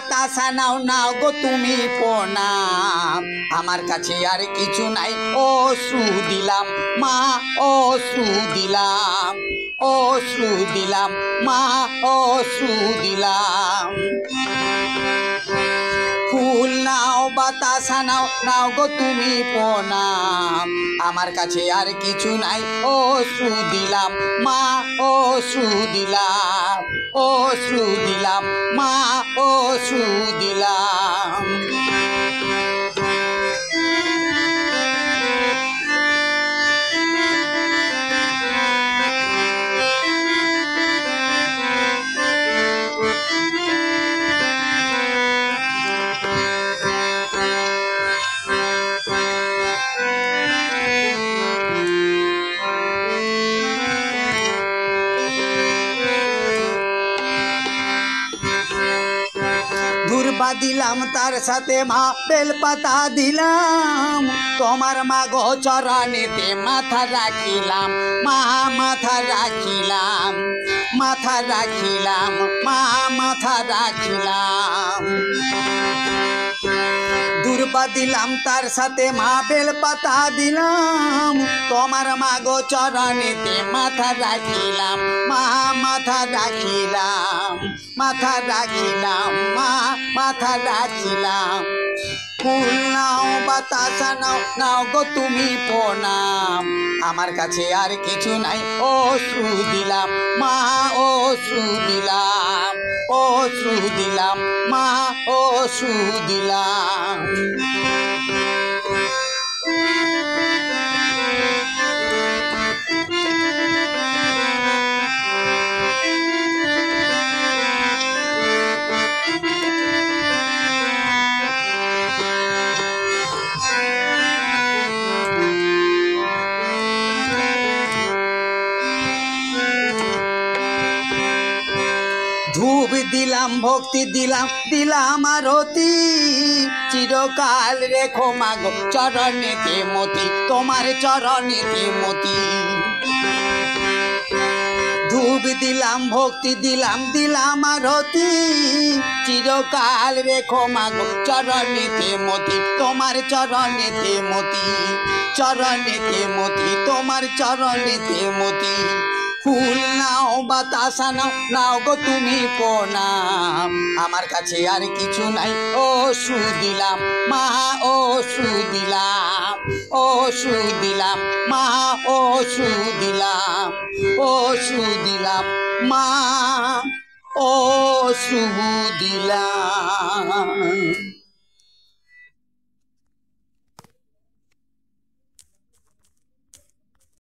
বাতাসা নাও নাও গো তুমি প্রণাম আমার কাছে আর কিছু নাই অশ্রু দিলাম মা অশ্রু দিলাম অশ্রু দিলাম মা অশ্রু দিলাম ফুল নাও বাতাসা নাও নাও গো তুমি প্রণাম আমার কাছে আর কিছু নাই অশ্রু দিলাম মা অশ্রু দিলাম অশ্রু দিলাম মা অশ্রু দিলাম ধূর্বা দিলাম তার সাথে মা বেলপাতা দিলাম তোমার মা গো চরণেতে মাথা রাখিলাম মা মাথা রাখিলাম মাথা রাখিলাম মা মাথা রাখিলাম দুর্বা দিলাম তার সাথে মা বেলপাতা দিলাম তোমার মা গো চরণেতে মাথা রাখিলাম মা মাথা রাখিলাম মাথা রাখিলাম মা মাথা রাখিলাম ফুল নাও বাতাসা নাও নাও গো তুমি প্রণাম আমার কাছে আর কিছু নাই অশ্রু দিলাম মা অশ্রু দিলাম অশ্রু দিলাম মা অশ্রু দিলাম ধূপ দিলাম ভক্তি দিলাম দিলাম আরতি চিরকাল রেখো মাগো চরণেতে মতি তোমার চরণেতে মতি ধূপ দিলাম ভক্তি দিলাম দিলাম আরতি চিরকাল রেখো মাগো চরণেতে মতি তোমার চরণেতে মতি চরণেতে মতি তোমার চরণেতে মতি ফুল নাও বাতাসা নাও নাও গো তুমি প্রণাম আমার কাছে আর কিছু নাই অশ্রু দিলাম মা অশ্রু দিলাম অশ্রু দিলাম মা অশ্রু দিলাম অশ্রু দিলাম মা অশ্রু দিলাম।